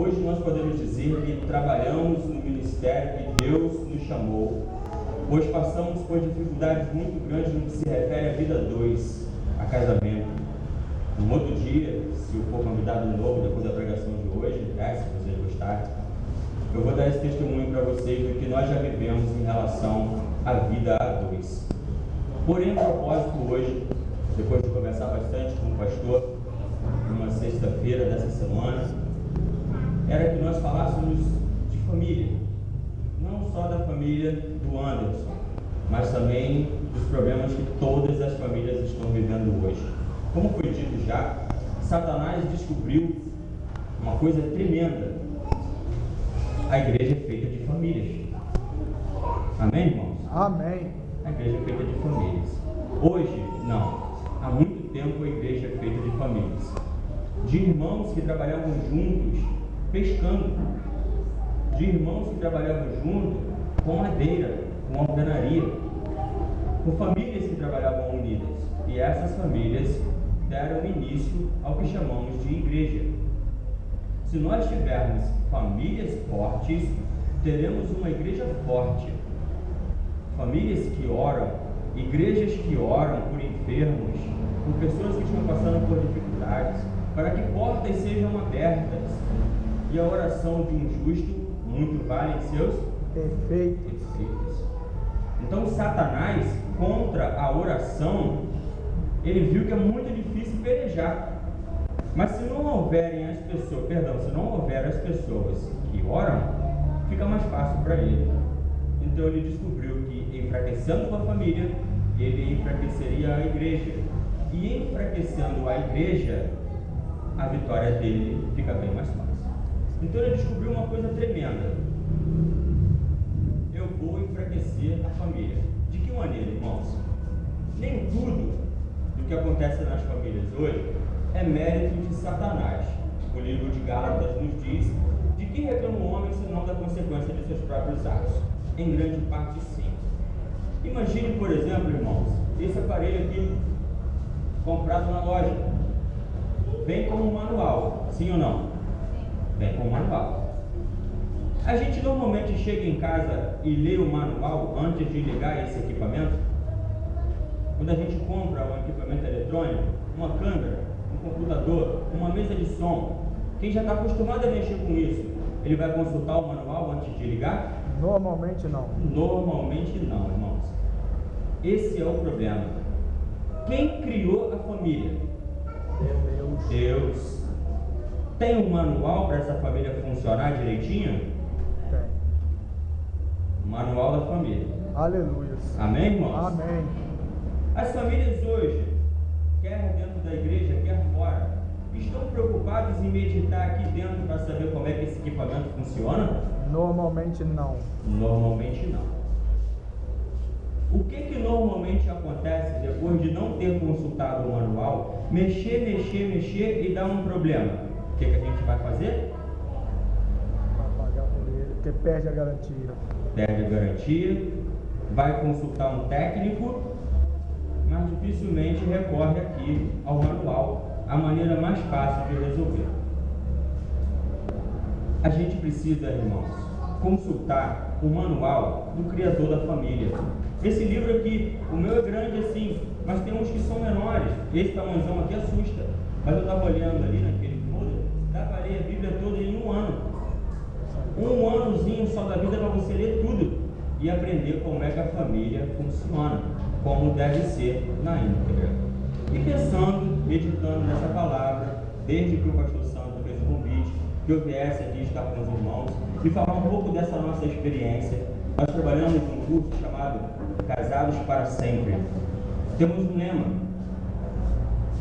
Hoje nós podemos dizer que trabalhamos no ministério que Deus nos chamou, pois passamos por dificuldades muito grandes no que se refere à vida 2, a casamento. Um outro dia, se eu for convidado de novo depois da pregação de hoje, se vocês gostarem, eu vou dar esse testemunho para vocês do que nós já vivemos em relação à vida a 2. Porém, o propósito hoje, depois de conversar bastante com o pastor, numa sexta-feira dessa semana, era que nós falássemos de família, não só da família do Anderson, mas também dos problemas que todas as famílias estão vivendo hoje. Como foi dito já, Satanás descobriu uma coisa tremenda: a igreja é feita de famílias. Amém, irmãos? Amém. A igreja é feita de famílias. Hoje, não. Há muito tempo a igreja é feita de famílias. De irmãos que trabalhavam juntos pescando. De irmãos que trabalhavam juntos com madeira, com alvenaria. Com famílias que trabalhavam unidas. E essas famílias deram início ao que chamamos de igreja. Se nós tivermos famílias fortes, teremos uma igreja forte. Famílias que oram, igrejas que oram por enfermos, por pessoas que estão passando por dificuldades, para que portas sejam abertas. E a oração de um justo muito vale em seus efeitos. Então Satanás, contra a oração, ele viu que é muito difícil pelejar. Mas se não houver as pessoas que oram, fica mais fácil para ele. Então ele descobriu que enfraquecendo a família, ele enfraqueceria a igreja. E enfraquecendo a igreja, a vitória dele fica bem mais fácil. Então ele descobriu uma coisa tremenda: eu vou enfraquecer a família. De que maneira, irmãos? Nem tudo do que acontece nas famílias hoje é mérito de Satanás. O livro de Gálatas nos diz: de que reclama o homem senão da consequência de seus próprios atos? Em grande parte, sim. Imagine, por exemplo, irmãos, esse aparelho aqui comprado na loja vem com um manual, sim ou não? Vem com um manual. A gente normalmente chega em casa e lê o manual antes de ligar esse equipamento. Quando a gente compra um equipamento eletrônico, uma câmera, um computador, uma mesa de som, quem já está acostumado a mexer com isso, ele vai consultar o manual antes de ligar? Normalmente não. Normalmente não, irmãos. Esse é o problema. Quem criou a família? Deus. Tem um manual para essa família funcionar direitinho? Tem. Manual da família. Aleluia. Amém, irmãos? Amém. As famílias hoje, quer dentro da igreja, quer fora, estão preocupados em meditar aqui dentro para saber como é que esse equipamento funciona? Normalmente não. Normalmente não. O que normalmente acontece depois de não ter consultado o manual, mexer e dar um problema? O que a gente vai fazer? Vai pagar por ele, porque perde a garantia. Perde a garantia, vai consultar um técnico, mas dificilmente recorre aqui ao manual, a maneira mais fácil de resolver. A gente precisa, irmãos, consultar o manual do Criador da família. Esse livro aqui, o meu é grande assim, mas tem uns que são menores. Esse tamanhozão aqui assusta. Mas eu estava olhando ali naquele folder, dá para ler a Bíblia toda em um ano. Um anozinho só da vida para você ler tudo e aprender como é que a família funciona, como deve ser na íntegra. E pensando, meditando nessa palavra, desde que o pastor Santo fez o convite, que eu viesse aqui estar com os irmãos e falar um pouco dessa nossa experiência. Nós trabalhamos num curso chamado Casados para Sempre. Temos um lema.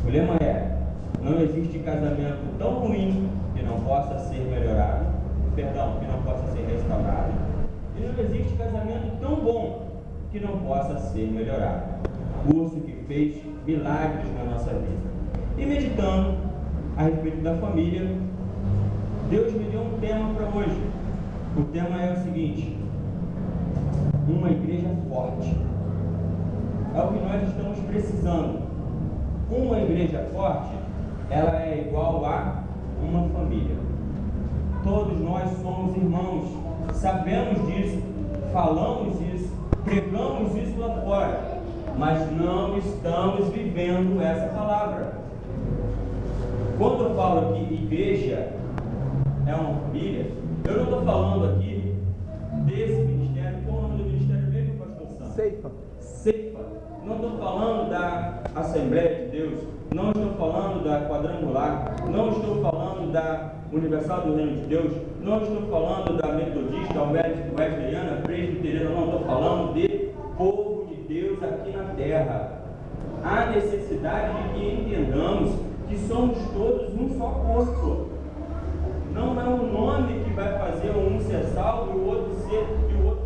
O lema é: não existe casamento tão ruim que não possa ser melhorado, que não possa ser restaurado, e não existe casamento tão bom que não possa ser melhorado. Curso que fez milagres na nossa vida. E meditando a respeito da família, Deus me deu um tema para hoje. O tema é o seguinte: uma igreja forte. É o que nós estamos precisando. Uma igreja forte, ela é igual a uma família. todos nós somos irmãos, sabemos disso, falamos isso, pregamos isso lá fora, mas não estamos vivendo essa palavra. Quando eu falo aqui igreja é uma família, eu não estou falando aqui desse ministério. Qual o nome do ministério mesmo, pastor Santos? Ceifa. Não estou falando da Assembleia de Deus, não estou falando da Quadrangular, não estou falando da Universal do Reino de Deus, não estou falando da Metodista, Wesleyana, Presbiteriana, não estou falando de povo de Deus aqui na terra. Há necessidade de que entendamos que somos todos um só corpo. Não é o nome que vai fazer um ser salvo e o outro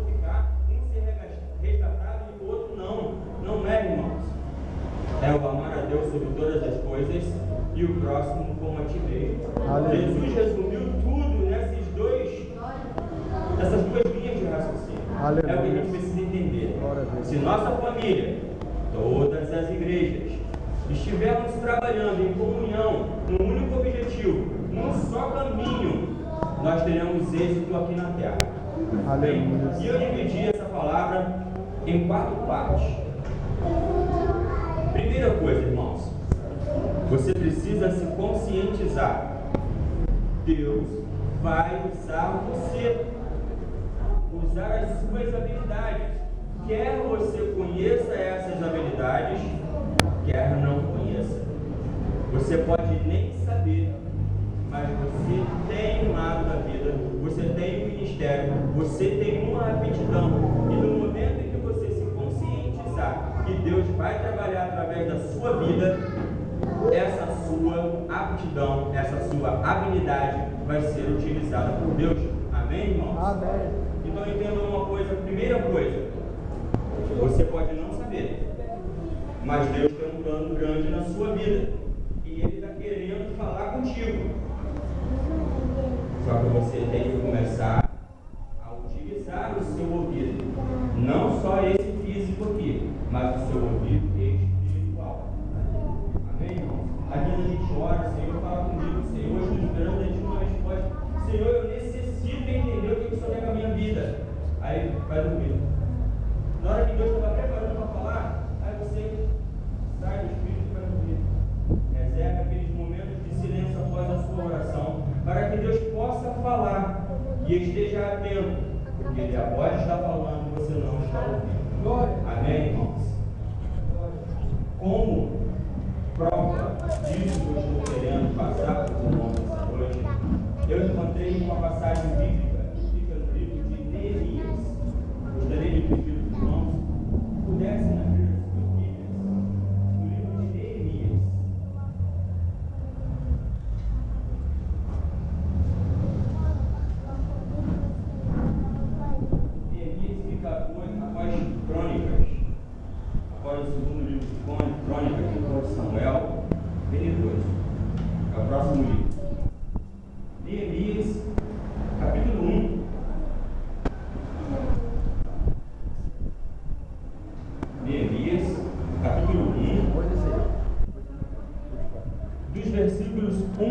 ficar, um ser resgatado e o outro não. Não é, irmãos. É o amar a Deus sobre todas as coisas e o próximo como a ti mesmo. Jesus resumiu tudo nessas duas linhas de raciocínio. Aleluia. É o que a gente precisa entender. Se nossa família, todas as igrejas, estivermos trabalhando em comunhão, num único objetivo, num só caminho, nós teremos êxito aqui na terra. Aleluia. E eu dividi essa palavra em 4 partes. Primeira coisa, irmãos, você precisa se conscientizar. Deus vai usar você, usar as suas habilidades. Quer você conheça essas habilidades, quer não conheça. Você pode nem saber, mas você tem um lado da vida, você tem um ministério, você tem uma aptidão. E no momento em que você se conscientizar que Deus vai trabalhar através da sua vida, essa sua aptidão, essa sua habilidade vai ser utilizada por Deus. Amém, irmãos? Amém. Então entenda uma coisa, primeira coisa, você pode não saber, mas Deus tem um plano grande na sua vida e Ele está querendo falar contigo. Só que você tem que começar a utilizar o seu ouvido, não só esse físico aqui, mas o seu ouvido espiritual. Amém, irmão? Às vezes a gente ora, Senhor, fala comigo, Senhor, eu estou esperando a gente uma resposta. Senhor, eu necessito entender o que o Senhor quer com a minha vida. Aí vai dormir. Na hora que Deus estava preparando para falar, aí você sai do Espírito e vai dormir. Reserva aqueles momentos de silêncio após a sua oração, para que Deus possa falar e esteja atento, porque Ele pode estar falando e você não está ouvindo. Amém, irmãos? Como prova disso que eu estou querendo passar por irmãos essa noite, eu encontrei uma passagem bíblica que fica no livro de Neemias. Gostaria de pedir aos irmãos que pudessem abrir as suas Bíblias no livro de Neemias. Neemias fica após Crônicas, após o segundo livro de Crônicas, de Samuel, bem depois. É o próximo livro. Neemias, capítulo 1. Neemias, capítulo 1, dos versículos 1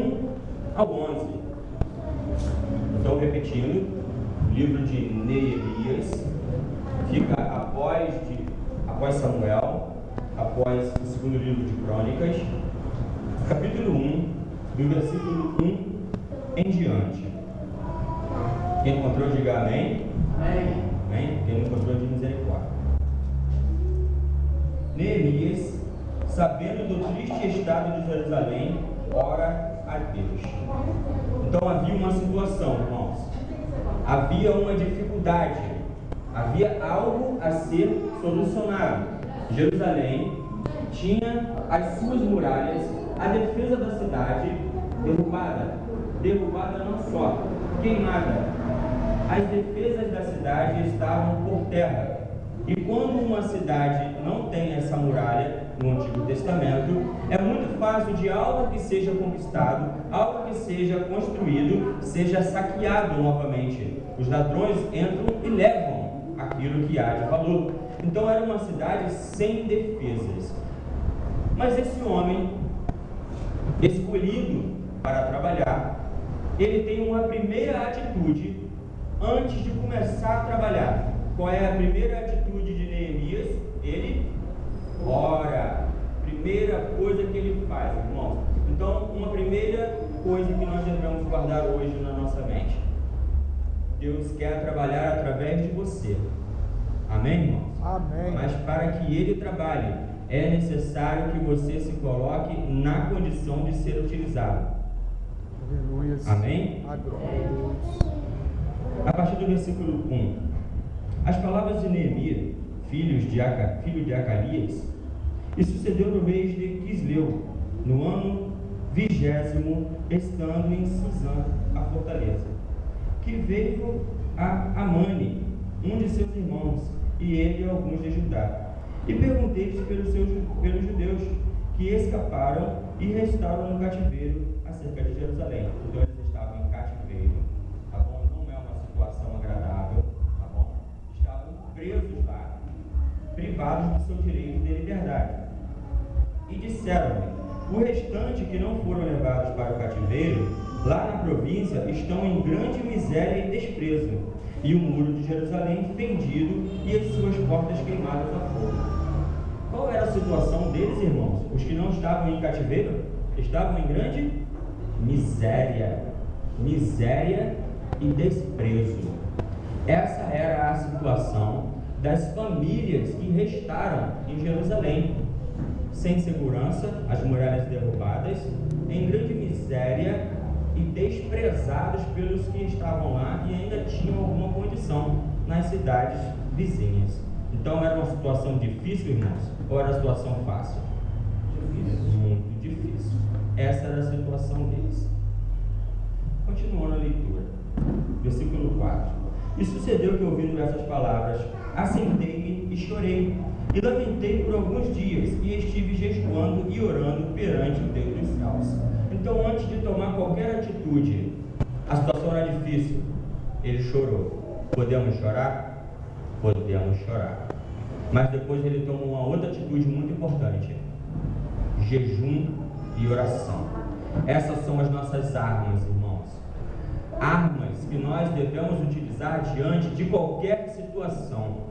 ao 11. Estou repetindo, o livro de Neemias fica após Samuel, após o segundo livro de Crônicas, capítulo 1, do versículo 1 em diante. Quem encontrou, diga amém. Amém. Amém? Quem não encontrou, diga misericórdia. Neemias, sabendo do triste estado de Jerusalém, ora a Deus. Então havia uma situação, irmãos. Havia uma dificuldade. Havia algo a ser solucionado. Jerusalém tinha as suas muralhas, a defesa da cidade derrubada. Derrubada não só, queimada. As defesas da cidade estavam por terra. E quando uma cidade não tem essa muralha, no Antigo Testamento, é muito fácil de algo que seja conquistado, algo que seja construído, seja saqueado novamente. Os ladrões entram e levam aquilo que há de valor. Então era uma cidade sem defesas. Mas esse homem, escolhido para trabalhar, ele tem uma primeira atitude antes de começar a trabalhar. Qual é a primeira atitude de Neemias? Ele ora. Primeira coisa que ele faz, irmãos. Então, uma primeira coisa que nós devemos guardar hoje na nossa mente: Deus quer trabalhar através de você. Amém, irmãos? Amém. Mas para que Ele trabalhe, é necessário que você se coloque na condição de ser utilizado. Aleluia. Amém? A partir do versículo 1. As palavras de Neemias, filho de Acalias, e sucedeu no mês de Quisleu, no ano 20º, estando em Suzã, a fortaleza, que veio a Amani, um de seus irmãos, e ele e alguns de Judá, e perguntei-lhes pelos judeus que escaparam e restaram no cativeiro acerca de Jerusalém. Então eles estavam em cativeiro, tá bom? Não é uma situação agradável, tá bom? Estavam presos lá, privados do seu direito de liberdade. E disseram-me: o restante que não foram levados para o cativeiro, lá na província, estão em grande miséria e desprezo, e o muro de Jerusalém fendido e as suas portas queimadas a fogo. Qual era a situação deles, irmãos? Os que não estavam em cativeiro estavam em grande miséria e desprezo. Essa era a situação das famílias que restaram em Jerusalém, sem segurança, as muralhas derrubadas, em grande miséria e desprezados pelos que estavam lá e ainda tinham alguma condição nas cidades vizinhas. Então era uma situação difícil, irmãos, ou era uma situação fácil? Difícil. Muito difícil. Essa era a situação deles. Continuando a leitura, versículo 4. E sucedeu que, ouvindo essas palavras, assentei-me e chorei, e lamentei por alguns dias, e estive jejuando e orando perante o Deus dos céus. Então, antes de tomar qualquer atitude, a situação era difícil, ele chorou. Podemos chorar? Podemos chorar. Mas depois ele tomou uma outra atitude muito importante: jejum e oração. Essas são as nossas armas, irmãos. Armas que nós devemos utilizar diante de qualquer situação.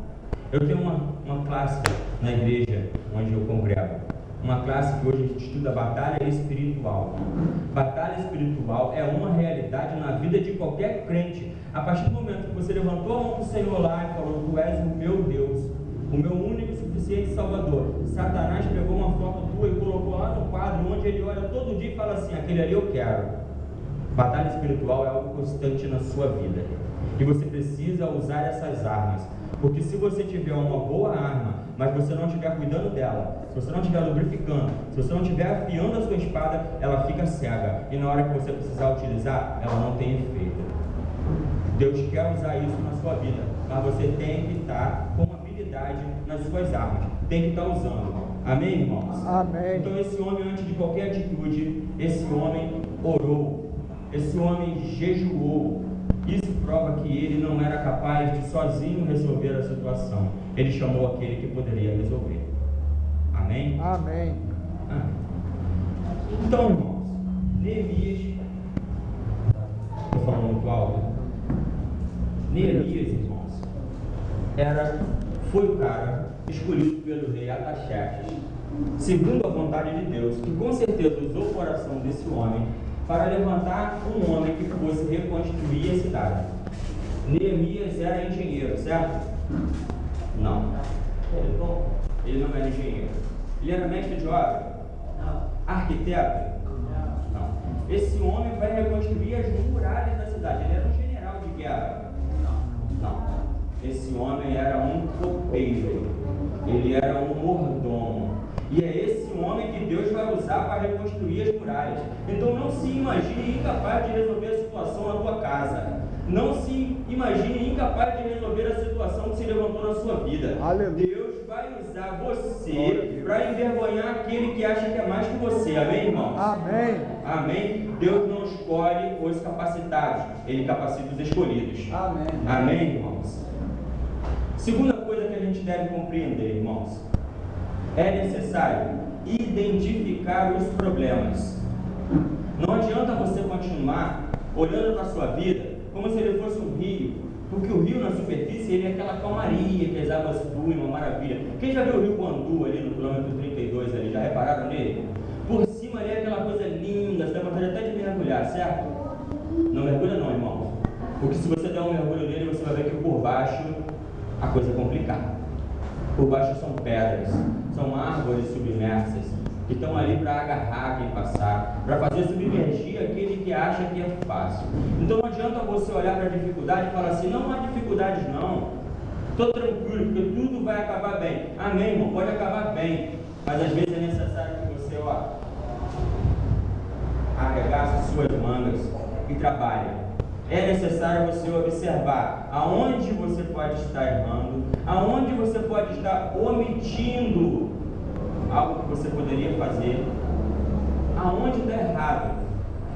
Eu tenho uma classe na igreja onde eu congrego, uma classe que hoje a gente estuda batalha espiritual. Batalha espiritual é uma realidade na vida de qualquer crente. A partir do momento que você levantou a mão para o Senhor lá e falou: tu és o meu Deus, o meu único e suficiente Salvador. Satanás pegou uma foto tua e colocou lá no quadro onde ele olha todo dia e fala assim: aquele ali eu quero. Batalha espiritual é algo constante na sua vida, e você precisa usar essas armas. Porque se você tiver uma boa arma, mas você não estiver cuidando dela, se você não estiver lubrificando, se você não estiver afiando a sua espada, ela fica cega, e na hora que você precisar utilizar, ela não tem efeito. Deus quer usar isso na sua vida, mas você tem que estar com habilidade nas suas armas, tem que estar usando. Amém, irmãos? Amém. Então esse homem, antes de qualquer atitude, esse homem orou, esse homem jejuou. Isso prova que ele não era capaz de sozinho resolver a situação. Ele chamou aquele que poderia resolver. Amém? Amém. Então, irmãos, Neemias, estou falando muito alto. Neemias, irmãos, foi o cara escolhido pelo rei Artaxerxes, segundo a vontade de Deus, que com certeza usou o coração desse homem para levantar um homem que fosse reconstruir a cidade. Neemias era engenheiro, certo? Não. Ele não era engenheiro. Ele era mestre de obra? Não. Arquiteto? Não. Esse homem vai reconstruir as muralhas da cidade. Ele era um general de guerra? Não. Esse homem era um copeiro. Ele era um mordomo. E é esse homem que Deus vai usar para reconstruir as muralhas. Então não se imagine incapaz de resolver a situação na tua casa. Não se imagine incapaz de resolver a situação que se levantou na sua vida. Aleluia. Deus vai usar você para envergonhar aquele que acha que é mais que você. Amém, irmãos? Amém. Amém? Deus não escolhe os capacitados, Ele capacita os escolhidos. Amém. Amém, irmãos? Segunda coisa que a gente deve compreender, irmãos: é necessário identificar os problemas. Não adianta você continuar olhando para a sua vida como se ele fosse um rio, porque o rio na superfície ele é aquela calmaria, que as águas fluem, uma maravilha. Quem já viu o rio Guandu ali no quilômetro 32 ali, já repararam nele? Por cima ali é aquela coisa linda, você dá vontade até de mergulhar, certo? Não mergulha não, irmão, porque se você der um mergulho nele, você vai ver que por baixo a coisa é complicada. Por baixo são pedras, são árvores submersas, que estão ali para agarrar quem passar, para fazer submergir aquele que acha que é fácil. Então não adianta você olhar para a dificuldade e falar assim, não há dificuldades não, estou tranquilo, porque tudo vai acabar bem. Amém, irmão, pode acabar bem, mas às vezes é necessário que você, arregace suas mangas e trabalhe. É necessário você observar aonde você pode estar errando, aonde você pode estar omitindo algo que você poderia fazer, aonde está errado.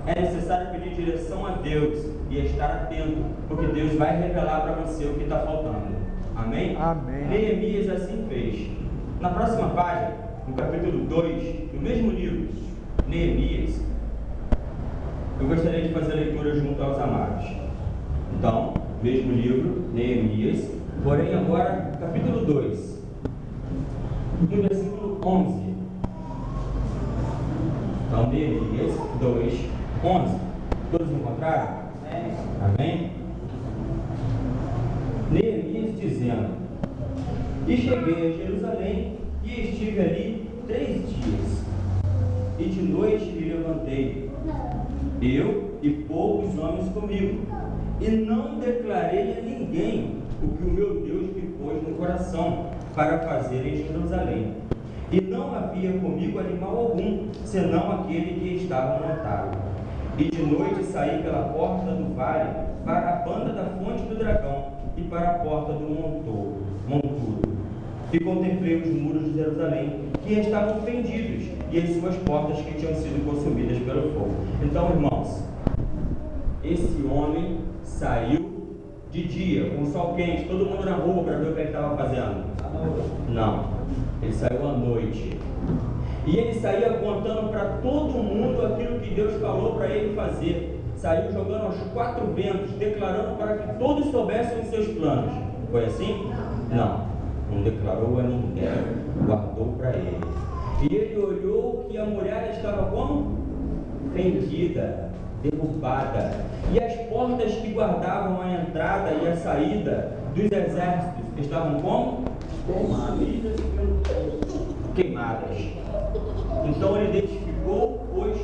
É necessário pedir direção a Deus e estar atento, porque Deus vai revelar para você o que está faltando. Amém? Amém. Neemias assim fez. Na próxima página, no capítulo 2, do mesmo livro, Neemias, eu gostaria de fazer a leitura junto aos amados. Então, mesmo livro, Neemias, porém agora, capítulo 2, no versículo 11. Então, Neemias 2, 11. Todos encontraram? Amém? Neemias dizendo: E cheguei a Jerusalém e estive ali 3 dias, e de noite me levantei, eu e poucos homens comigo, e não declarei a ninguém o que o meu Deus me pôs no coração para fazer em Jerusalém. E não havia comigo animal algum, senão aquele que estava montado. E de noite saí pela porta do vale para a banda da fonte do dragão e para a porta do monturo. E contemplei os muros de Jerusalém, que estavam fendidos, e as suas portas que tinham sido consumidas pelo fogo. Então, irmãos, esse homem saiu de dia, com o sol quente, todo mundo na rua para ver o que ele estava fazendo. Não, ele saiu à noite. E ele saía contando para todo mundo aquilo que Deus falou para ele fazer. Saiu jogando aos 4 ventos, declarando para que todos soubessem os seus planos. Foi assim? Não declarou a ninguém, guardou para ele. E ele olhou que a muralha estava como? Fendida, derrubada, e as portas que guardavam a entrada e a saída dos exércitos estavam como? Queimadas. Então ele identificou os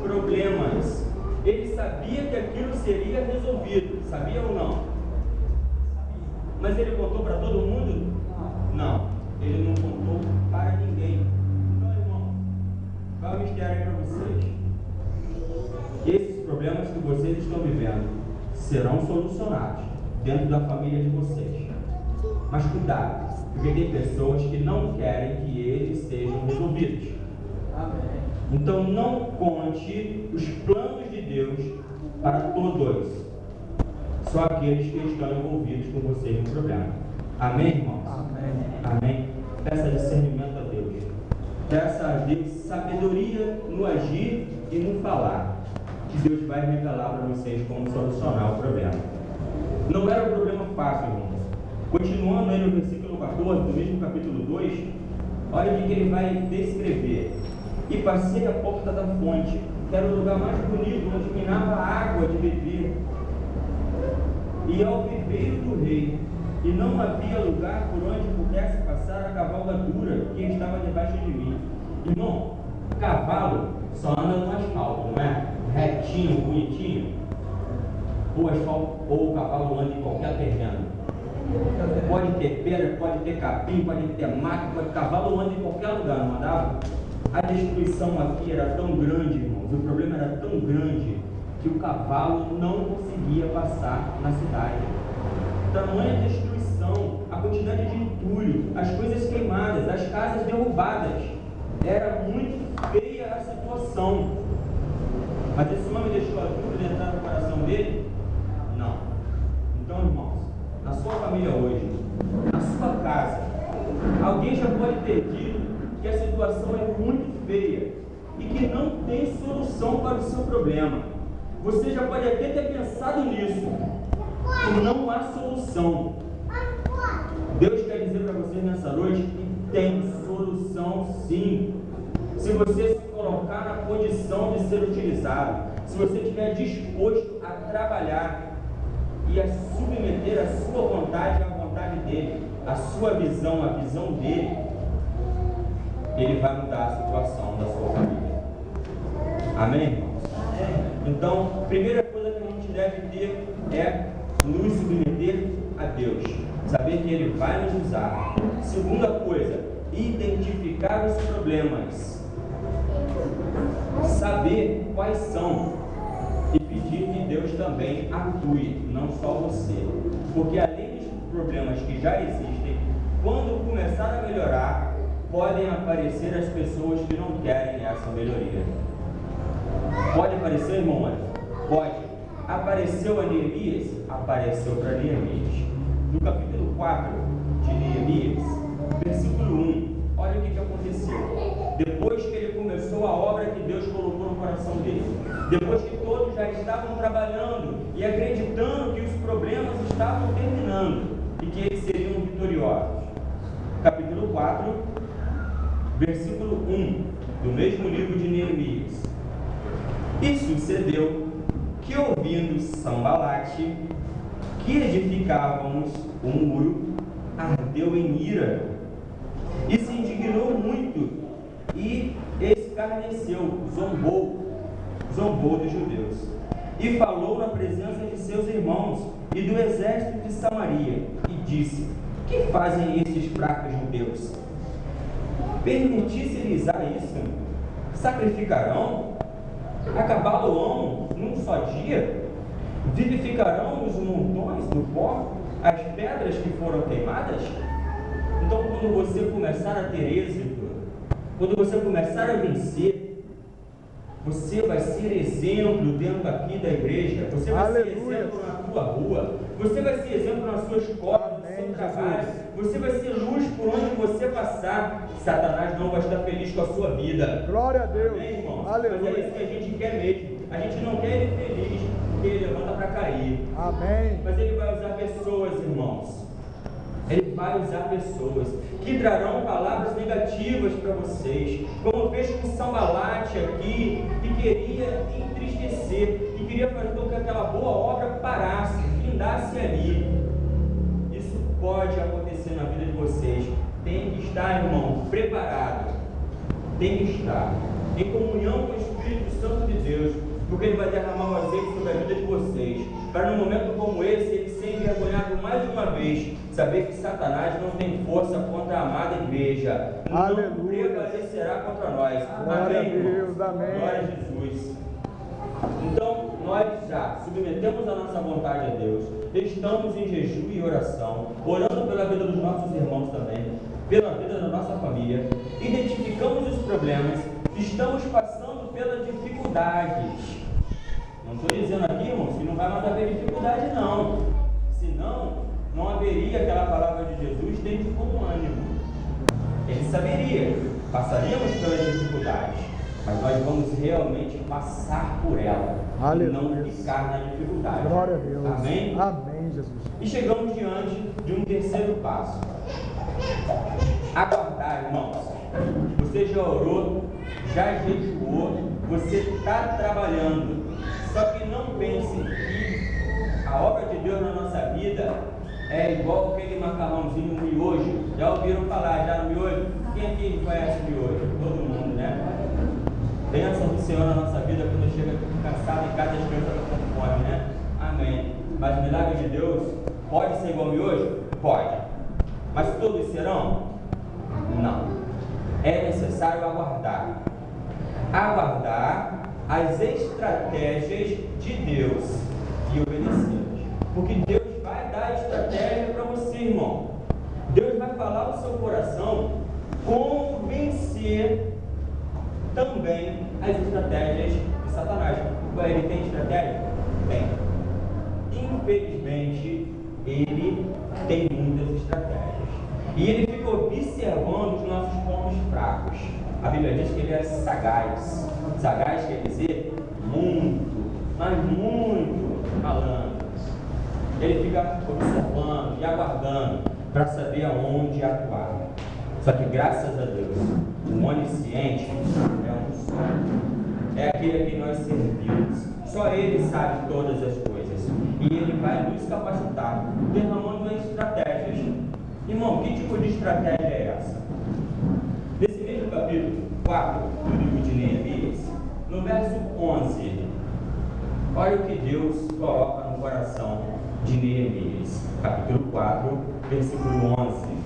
problemas. Ele sabia que aquilo seria resolvido. Sabia ou não? Mas ele contou para todo mundo? Não. Ele não contou para ninguém. Então, irmão, qual é o mistério aí para vocês? Esses problemas que vocês estão vivendo serão solucionados dentro da família de vocês. Mas cuidado, porque tem pessoas que não querem que eles sejam resolvidos. Amém. Então não conte os planos de Deus para todos, só aqueles que estão envolvidos com vocês no problema. Amém, irmãos? Amém. Amém. Peça discernimento a Deus. Peça a Deus sabedoria no agir e no falar, que Deus vai revelar para vocês como solucionar o problema. Não era um problema fácil, irmãos. Continuando aí no versículo 14, do mesmo capítulo 2, olha o que ele vai descrever. E passei a porta da fonte, que era o lugar mais bonito, onde minava água de beber, e ao viveiro do rei, e não havia lugar por onde pudesse passar a cavalgadura que estava debaixo de mim. Irmão, cavalo só anda no asfalto, não é? Retinho, bonitinho. O asfalto ou o cavalo anda em qualquer terreno. Pode ter pedra, pode ter capim, pode ter mato, cavalo anda em qualquer lugar, não andava? A destruição aqui era tão grande, irmãos, o problema era tão grande que o cavalo não conseguia passar na cidade. Tamanha destruição, a quantidade de entulho, as coisas queimadas, as casas derrubadas. Era muito feia a situação. Mas esse homem deixou a dúvida entrar no coração dele? Não. Então, irmãos, na sua família hoje, na sua casa, alguém já pode ter dito que a situação é muito feia e que não tem solução para o seu problema. você já pode até ter pensado nisso, e não há solução. Deus quer dizer para vocês nessa noite que tem solução sim. Se você se colocar na condição de ser utilizado, se você estiver disposto a trabalhar e a submeter a sua vontade à vontade dele, a sua visão, a visão dele, ele vai mudar a situação da sua família. Amém, irmãos? Então, a primeira coisa que a gente deve ter é nos submeter a Deus, saber que Ele vai nos usar. Segunda coisa, identificar os problemas, saber quais são e pedir que Deus também atue, não só você, porque além dos problemas que já existem, quando começar a melhorar, podem aparecer as pessoas que não querem essa melhoria. Pode aparecer, irmão? Pode. Apareceu a Neemias? Apareceu para Neemias. No capítulo 4 de Neemias, versículo 1, olha o que aconteceu. Depois que ele começou a obra que Deus colocou no coração dele, depois que todos já estavam trabalhando e acreditando que os problemas estavam terminando e que eles seriam vitoriosos. Capítulo 4, versículo 1 do mesmo livro de Neemias. E sucedeu que, ouvindo Sambalate que edificávamos o muro, ardeu em ira e se indignou muito e escarneceu, zombou dos judeus, e falou na presença de seus irmãos e do exército de Samaria, e disse: que fazem estes fracos judeus? Permitisse-lhes a isso? Sacrificarão? Acabá-lo-ão num só dia? Vivificarão os montões do pó, as pedras que foram queimadas? Então, quando você começar a ter êxito, quando você começar a vencer, você vai ser exemplo dentro aqui da igreja, você vai ser exemplo na tua rua, você vai ser exemplo na sua escola, no seu trabalho, você vai ser luz por onde você passar. Satanás não vai estar feliz com a sua vida. Glória a Deus. Amém, irmãos? Aleluia. Mas é isso que a gente quer mesmo. A gente não quer ele feliz, porque ele levanta para cair. Amém. Mas ele vai usar pessoas, irmãos. Ele vai usar pessoas que trarão palavras negativas para vocês, como fez com Sambalate aqui, que queria entristecer, que queria fazer com que aquela boa obra parasse, findasse ali. Isso pode acontecer na vida de vocês. Tem que estar, irmão, preparado. Tem que estar em comunhão com o Espírito Santo de Deus, porque Ele vai derramar o azeite sobre a vida de vocês, para num momento como esse, ele ser envergonhado mais uma vez, saber que Satanás não tem força contra a amada igreja. Aleluia. Não prevalecerá contra nós. Glória Amém, a Deus, amém. Glória a Jesus. Então, nós já submetemos a nossa vontade a Deus, estamos em jejum e oração, orando pela vida dos nossos irmãos também, pela vida da nossa família, identificamos os problemas, estamos passando pelas dificuldades. Não estou dizendo aqui, irmãos, que não vai mais haver dificuldade, não. Senão, não haveria aquela palavra de Jesus dentro de como ânimo. Ele saberia, passaríamos pelas dificuldades, mas nós vamos realmente passar por ela. Aleluia. E não ficar na dificuldade. Glória a Deus. Amém? Amém, Jesus. E chegamos diante de um terceiro passo. Aguardar, irmãos. Você já orou, já jejuou, você está trabalhando. Só que não pense que a obra de Deus na nossa vida é igual aquele macarrãozinho, um miojo. Já ouviram falar já no miojo? Quem aqui conhece o miojo? Todo mundo, né? Bênção do Senhor na nossa vida quando chega cansado em casa, as crianças estão com fome, né? Amém. Mas o milagre de Deus pode ser igual ao miojo? Pode. Mas todos serão? Não. É necessário aguardar. Aguardar as estratégias de Deus e obedecê-las. Porque Deus vai dar estratégia para você, irmão. Deus vai falar no seu coração como vencer também as estratégias de Satanás. Ele tem estratégia? Tem. Infelizmente, ele tem muitas estratégias. E ele fica observando os nossos pontos fracos. A Bíblia diz que ele é sagaz. Sagaz quer dizer muito mas muito malandros. Ele fica observando e aguardando para saber aonde atuar. Só que graças a Deus, o onisciente é um só. É aquele a quem nós servimos. Só Ele sabe todas as coisas. E Ele vai nos capacitar, derramando as estratégias. Irmão, que tipo de estratégia é essa? Nesse mesmo capítulo 4 do livro de Neemias, no verso 11, olha o que Deus coloca no coração de Neemias. Capítulo 4, versículo 11.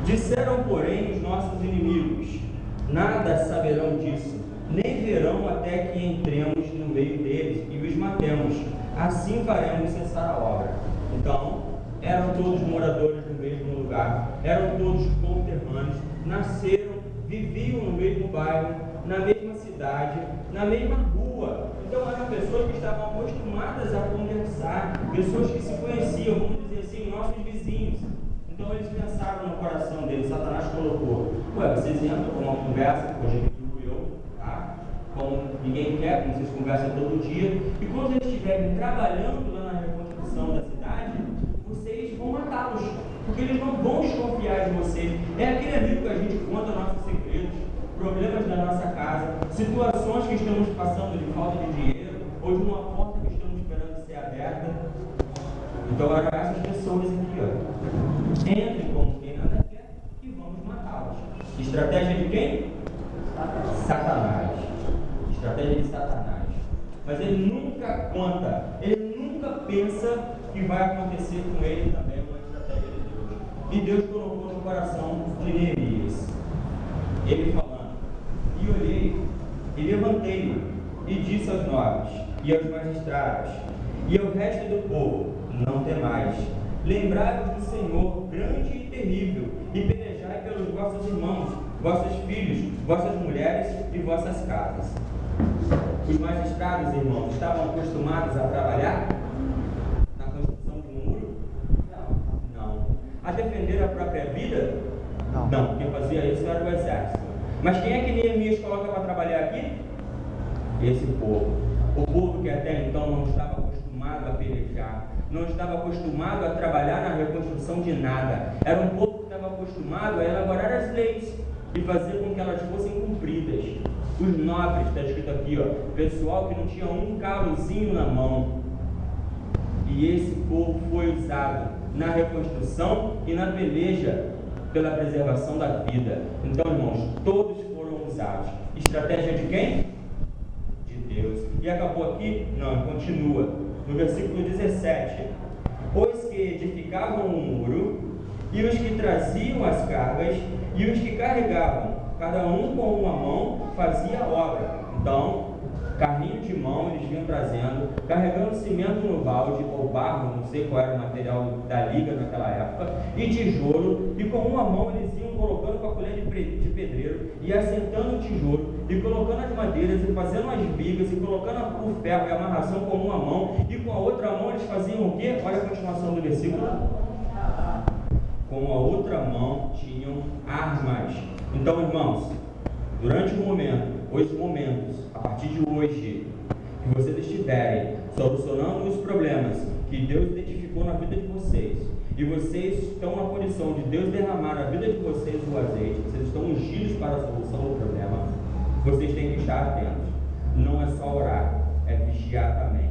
Disseram, porém, os nossos inimigos: nada saberão disso, nem verão até que entremos no meio deles e os matemos. Assim faremos cessar a obra. Então, eram todos moradores do mesmo lugar, eram todos conterrâneos, nasceram, viviam no mesmo bairro, na mesma cidade, na mesma rua. Então, eram pessoas que estavam acostumadas a conversar, pessoas que se conheciam, vamos dizer assim, nossos vizinhos. Então eles pensaram no coração deles, Satanás colocou: ué, vocês entram com uma conversa, hoje incluo eu, tá? Como ninguém quer, como vocês conversam todo dia, e quando eles estiverem trabalhando lá na reconstrução da cidade, vocês vão matá-los, porque eles não vão desconfiar de vocês. É aquele amigo que a gente conta nossos segredos, problemas da nossa casa, situações que estamos passando de falta de dinheiro, ou de uma porta que estamos esperando ser aberta. Então eram essas pessoas aqui, ó. Entrem como quem nada quer e vamos matá-los. Estratégia de quem? Satanás. Estratégia de Satanás. Mas ele nunca conta, ele nunca pensa que vai acontecer com ele também uma estratégia de Deus. E Deus colocou no coração de Neemias. Ele falando: e olhei, e levantei-me, e disse aos nobres, e aos magistrados, e ao resto do povo: não temais. Lembrai-vos do Senhor, grande e terrível, e pelejai pelos vossos irmãos, vossos filhos, vossas mulheres e vossas casas. Os magistrados, irmãos, estavam acostumados a trabalhar na construção de um muro? Não. A defender a própria vida? Não. Quem fazia isso era o exército. Mas quem é que Neemias coloca para trabalhar aqui? Esse povo. O povo que até então não estava acostumado a pelejar, não estava acostumado a trabalhar na reconstrução de nada. Era um povo que estava acostumado a elaborar as leis e fazer com que elas fossem cumpridas. Os nobres, está escrito aqui, ó, pessoal que não tinha um calozinho na mão. E esse povo foi usado na reconstrução e na peleja pela preservação da vida. Então, irmãos, todos foram usados. Estratégia de quem? De Deus. E acabou aqui? Não, continua. No versículo 17: pois que edificavam um muro, e os que traziam as cargas, e os que carregavam, cada um com uma mão, fazia a obra. Então, carrinho de mão eles vinham trazendo, carregando cimento no balde, ou barro, não sei qual era o material da liga naquela época, e tijolo, e com uma mão eles iam colocando com a colher de pedreiro, e assentando o tijolo, e colocando as madeiras, e fazendo as vigas, e colocando o ferro e a amarração com uma mão, e com a outra mão eles faziam o quê? Olha a continuação do versículo. Com a outra mão tinham armas. Então, irmãos, durante o momento, os momentos, a partir de hoje, que vocês estiverem solucionando os problemas que Deus identificou na vida de vocês, e vocês estão na condição de Deus derramar na vida de vocês o azeite, vocês estão ungidos para a solução do problema, vocês têm que estar atentos. Não é só orar, é vigiar também.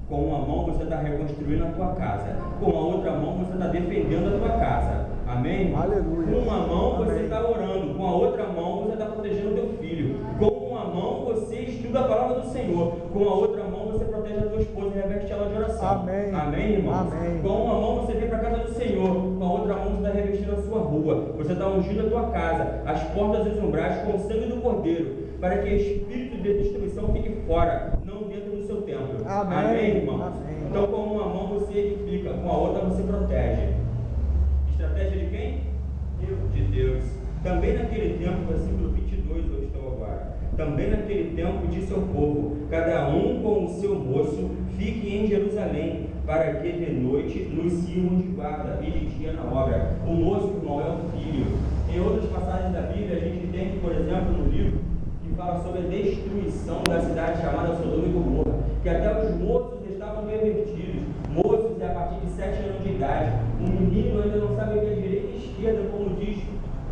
Com uma mão você está reconstruindo a tua casa, com a outra mão você está defendendo a tua casa. Amém? Aleluia. Com uma mão Amém. você está orando, com a outra mão você está protegendo o teu filho, com uma mão você estuda a palavra do Senhor, com a outra mão você protege a tua esposa e reveste ela de oração. Amém. Amém, irmãos? Amém. Com uma mão você vem para a casa do Senhor, com a outra mão você está revestindo a sua rua, você está ungindo a tua casa, as portas e os umbrais com o sangue do Cordeiro, para que espírito de destruição fique fora, não dentro do seu templo. Amém. Amém, irmãos? Amém. Então, com uma mão você edifica, com a outra você protege. Estratégia de quem? De Deus. Também naquele tempo, versículo 22, onde estou agora. Também naquele tempo disse ao povo: cada um com o seu moço fique em Jerusalém, para que de noite nos sirvam de guarda e de dia na obra. O moço, irmão, é o filho. Em outras passagens da Bíblia, a gente tem, por exemplo, no livro que fala sobre a destruição da cidade chamada Sodoma e Gomorra, que até os moços estavam pervertidos. Moços a partir de 7 anos de idade. Um menino ainda não sabe o que é direita e esquerda, como diz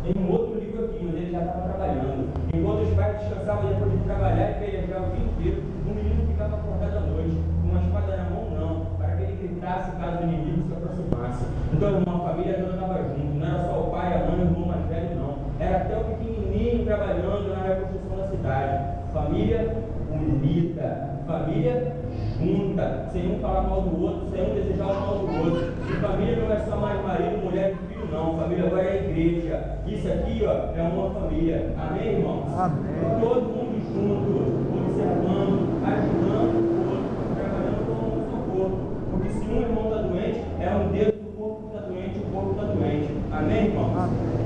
em um outro livro aqui, onde ele já estava trabalhando. Enquanto os pais descansavam depois de trabalhar e pelejar o dia inteiro, o menino ficava acordado à noite, com uma espada na mão não, para que ele gritasse caso o inimigo se aproximasse. Então, irmão, a família toda estava junto, não era só o pai, a mãe, o irmão mais velho, não. Era até o pequenininho trabalhando na reconstrução da cidade. Família unida, família junta, sem um falar mal do outro, sem um desejar o mal do outro. E família não é só mais marido, mulher e filho, não. Família agora é a igreja. Isso aqui, ó, é uma família. Amém, irmãos? Amém. Todo mundo junto, observando, ajudando o outro, trabalhando como um só corpo. Porque se um irmão está doente, é um dedo do corpo que está doente, o corpo está doente. Amém, irmãos? Amém.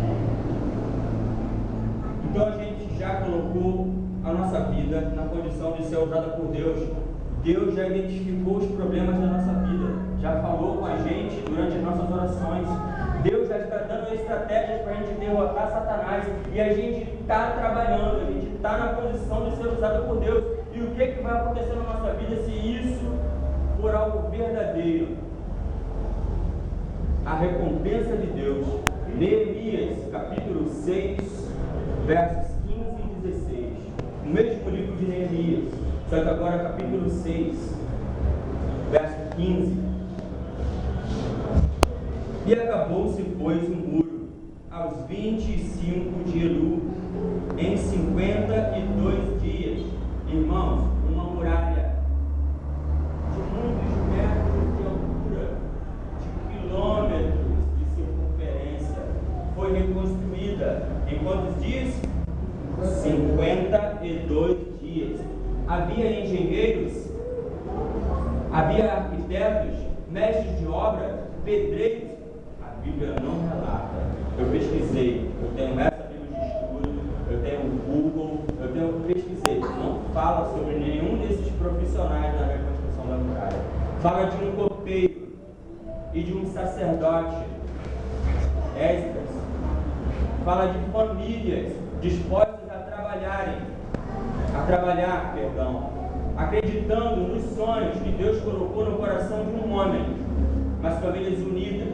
Então a gente já colocou a nossa vida na condição de ser usada por Deus. Deus já identificou os problemas da nossa vida, já falou com a gente durante as nossas orações. Deus já está dando estratégias para a gente derrotar Satanás, e a gente está trabalhando, a gente está na posição de ser usado por Deus. E o que vai acontecer na nossa vida se isso for algo verdadeiro? A recompensa de Deus. Neemias, capítulo 6, versos 15 e 16. O mesmo livro de Neemias, só que agora capítulo 6, verso 15. E acabou-se, pois, o muro aos 25 de Elu, em 52 dias. Irmãos, uma muralha de muitos metros de altura, de quilômetros de circunferência, foi reconstruída em quantos dias? 52 dias. Havia engenheiros, havia arquitetos, mestres de obra, pedreiros. A Bíblia não relata. Eu pesquisei, eu tenho essa Bíblia de estudo, eu tenho o Google, pesquisei. Não fala sobre nenhum desses profissionais da reconstrução da muralha. Fala de um copeiro e de um sacerdote, Esdras. Fala de famílias dispostas a trabalhar, acreditando nos sonhos que Deus colocou no coração de um homem, mas famílias unidas,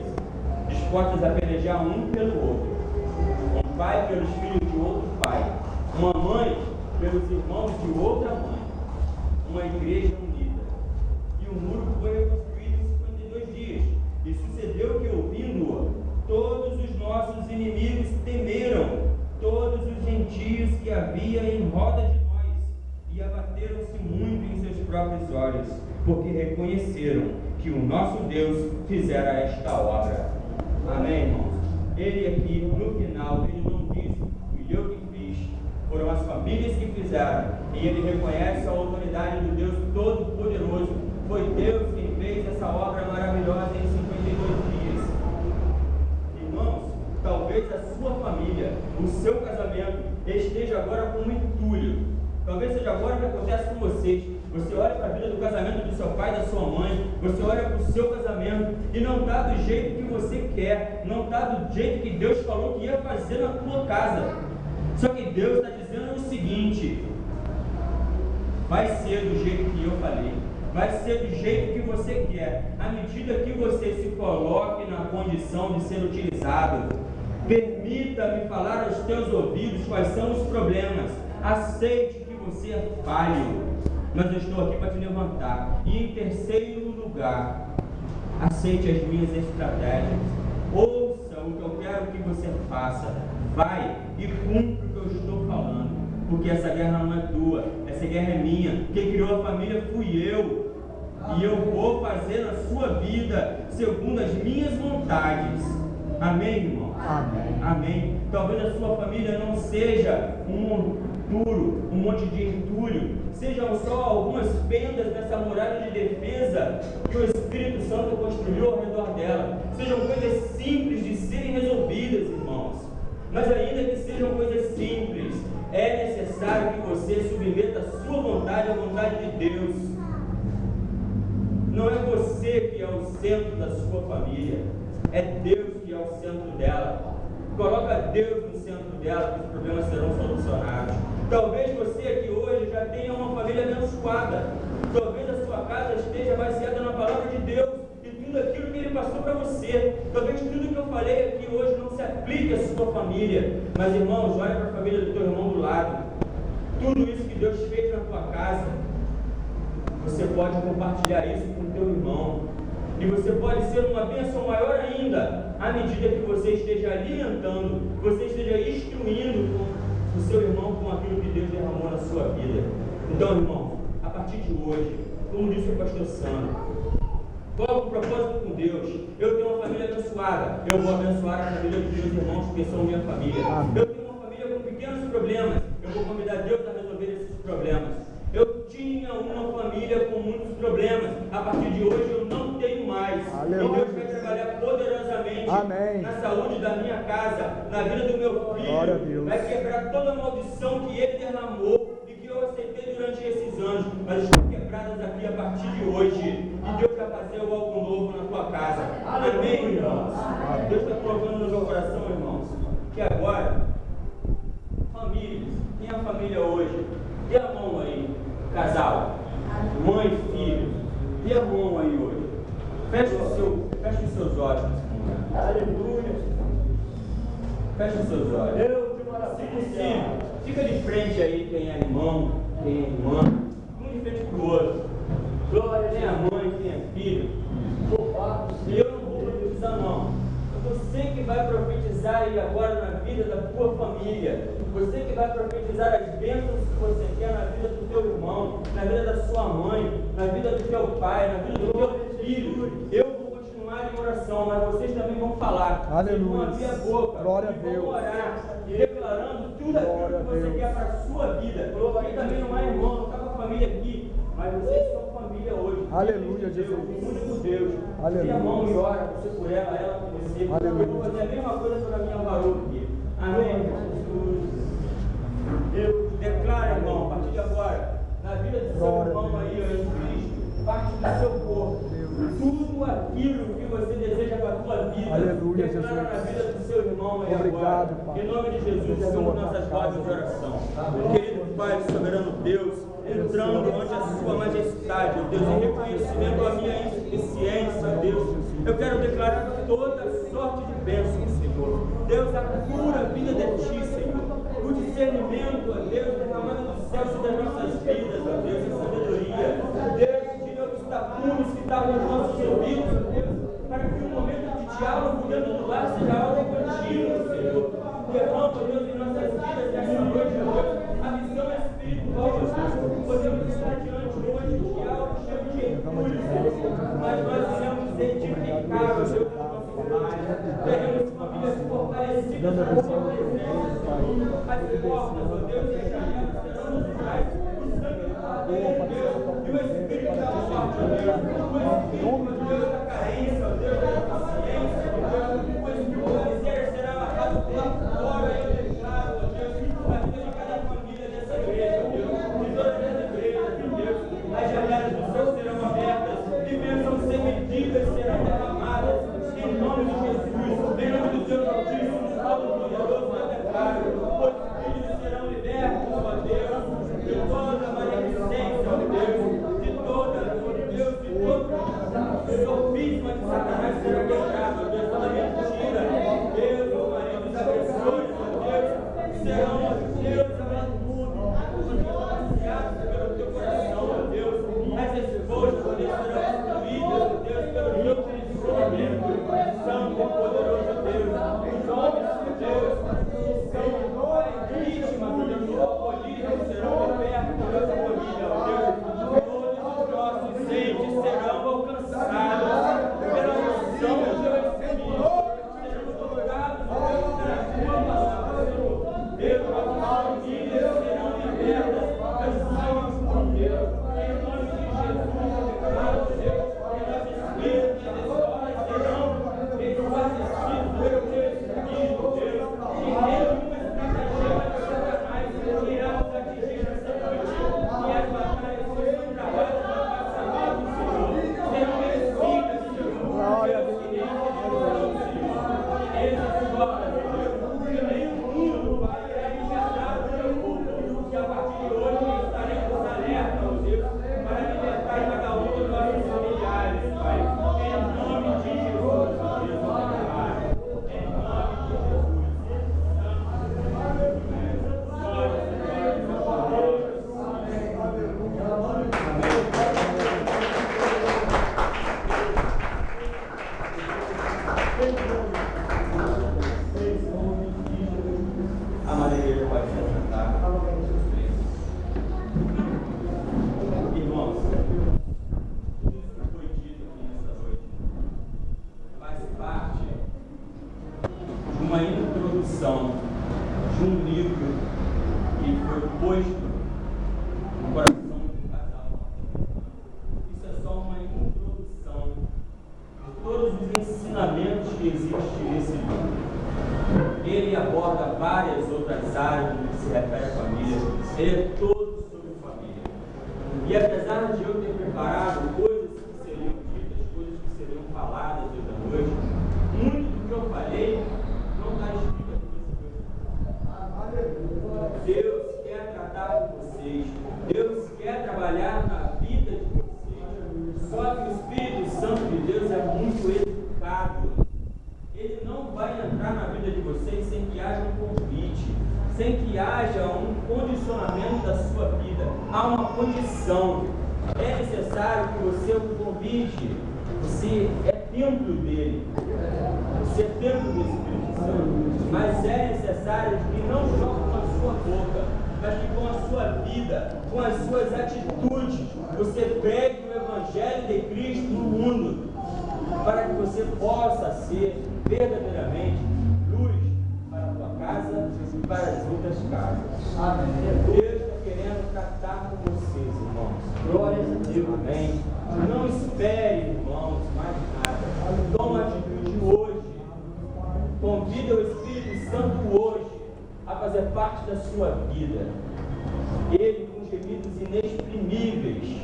dispostas a pelejar um pelo outro, um pai pelos filhos de outro pai, uma mãe pelos irmãos de outra mãe, uma igreja unida. E o muro foi reconstruído em 52 dias, e sucedeu que, ouvindo-o, todos os nossos inimigos temeram, todos os gentios que havia em roda de nós, e abateram-se muito em seus próprios olhos, porque reconheceram que o nosso Deus fizera esta obra. Amém, irmãos? Ele aqui, no final, ele não diz, fui eu que fiz, foram as famílias que fizeram, e ele reconhece a autoridade do Deus Todo-Poderoso. Foi Deus quem fez essa obra maravilhosa em 52 dias. Irmãos, talvez a sua família, o seu casamento, esteja agora com um entulho. Talvez seja agora o que acontece com vocês. Você olha para a vida do casamento do seu pai, da sua mãe, você olha para o seu casamento e não está do jeito que você quer, não está do jeito que Deus falou que ia fazer na tua casa. Só que Deus está dizendo o seguinte: vai ser do jeito que eu falei, vai ser do jeito que você quer, à medida que você se coloque na condição de ser utilizado. Permita-me falar aos teus ouvidos quais são os problemas. Aceite que você é falho, mas eu estou aqui para te levantar. E em terceiro lugar, aceite as minhas estratégias. Ouça o que eu quero que você faça. Vai e cumpre o que eu estou falando, porque essa guerra não é tua, essa guerra é minha. Quem criou a família fui eu, e eu vou fazer na sua vida segundo as minhas vontades. Amém, irmão? Amém. Amém. Talvez a sua família não seja um muro, um monte de entulho, sejam só algumas fendas nessa muralha de defesa que o Espírito Santo construiu ao redor dela. Sejam coisas simples de serem resolvidas, irmãos. Mas ainda que sejam coisas simples, é necessário que você submeta a sua vontade à vontade de Deus. Não é você que é o centro da sua família, é Deus que é o centro dela. Coloca Deus no centro dela, que os problemas serão solucionados. Talvez você aqui hoje já tenha uma família abençoada. Talvez a sua casa esteja baseada na palavra de Deus e tudo aquilo que Ele passou para você. Talvez tudo que eu falei aqui hoje não se aplique à sua família. Mas, irmãos, olha para a família do teu irmão do lado. Tudo isso que Deus fez na tua casa, você pode compartilhar isso com o teu irmão. E você pode ser uma bênção maior ainda, à medida que você esteja alimentando, você esteja instruindo o seu irmão com aquilo que Deus derramou na sua vida. Então, irmão, a partir de hoje, como disse o pastor Sandro, qual o propósito com Deus? Eu tenho uma família abençoada, eu vou abençoar a família dos meus irmãos que são minha família. Eu tenho uma família com pequenos problemas, eu vou convidar Deus a resolver esses problemas. Eu tinha uma família com muitos problemas, a partir de hoje eu não tenho mais. Aleluia. E Deus vai trabalhar poderosamente Amém. na saúde da minha casa, na vida do meu filho, vai quebrar toda a maldição que Ele derramou e que eu aceitei durante esses anos, mas estão quebradas aqui a partir de hoje. E Deus vai fazer algo novo na tua casa. Amém, irmãos? Deus está colocando no meu coração, irmãos, que agora, famílias, quem é a família hoje? Dê a mão aí, casal, mãe e filho, dê a mão aí hoje. Feche os seus olhos. Aleluia. Feche os seus olhos. Se possível, fica de frente aí quem é irmão, quem é irmã, um de frente para o outro. Glória, quem é mãe, quem é filho. E eu não vou profetizar não. É você que vai profetizar aí agora na vida da tua família. Você que vai profetizar as bênçãos que você quer na vida do teu irmão, na vida da sua mãe, na vida do teu pai, na vida do teu filho. Eu vou continuar em oração, mas vocês também vão falar. Aleluia. Vão abrir a boca. Glória a e vão Deus. orar, declarando tudo aquilo que você quer para a sua vida. Quem também não é irmão, não está com a família aqui, mas vocês são família hoje. Aleluia, Jesus. O único Deus. Aleluia. Dê a mão e ora você por ela por você. Aleluia. Eu vou fazer a mesma coisa pela minha varoa aqui. Amém, Jesus. Eu declaro, irmão, a partir de agora, na vida do seu irmão aí, ó, em Cristo, parte do seu corpo, tudo aquilo que você deseja para a tua vida. Aleluia, Declara Jesus. na vida do seu irmão aí Obrigado, agora. Pai. Em nome de Jesus, somos nossas vozes de oração. Querido Pai, soberano Deus, entrando ante a sua majestade, ó Deus, em reconhecimento à minha insuficiência, ó Deus, eu quero declarar toda sorte de bênçãos, Senhor. Deus, a cura vinda de Ti, Senhor. O discernimento, ó Deus, derramando do céu sobre as nossas vidas, ó Deus, a sabedoria. Deus, tira os tapumes que estavam nos nossos ouvidos, ó Deus, para que o momento de diálogo dentro do lar seja algo contínuo, Senhor. Derrama, ó Deus, em nossas vidas nessa noite, ó Deus, a visão espiritual, ó Deus. Podemos estar diante hoje de algo cheio de recursos, Senhor, mas nós iremos edificar, ó Deus, os nossos lares. Teremos famílias fortalecidas na tua presença, Senhor. As portas, ó Deus, e as janelas serão usadas. O sangue do Cordeiro, Deus, e o Espírito da morte, ó Deus. O Espírito, ó Deus, da carência, ó Deus, da deficiência, ó Deus. O Espírito da miséria será amarrado por lá fora, eu declaro, ó Deus, na vida de cada família dessa igreja, ó Deus, de todas as igrejas, ó Deus. As janelas do céu serão abertas e bênçãos sem medidas serão derramadas. Em nome de Jesus, em nome do Deus Altíssimo, Todo-Poderoso, eu declaro, os filhos serão libertos, sem que haja um condicionamento da sua vida. Há uma condição. É necessário que você o convide. Você é templo dele. Você é templo do Espírito Santo. Mas é necessário que não só com a sua boca, mas que com a sua vida, com as suas atitudes, você pregue o Evangelho de Cristo no mundo, para que você possa ser verdadeiramente luz para a tua casa e para as outras casas. Amém. Deus está querendo tratar com vocês, irmãos. Glória a Deus. Amém. Não espere, irmãos, mais nada. Toma atitude hoje. Convida o Espírito Santo hoje a fazer parte da sua vida. Ele, com gemidos inexprimíveis,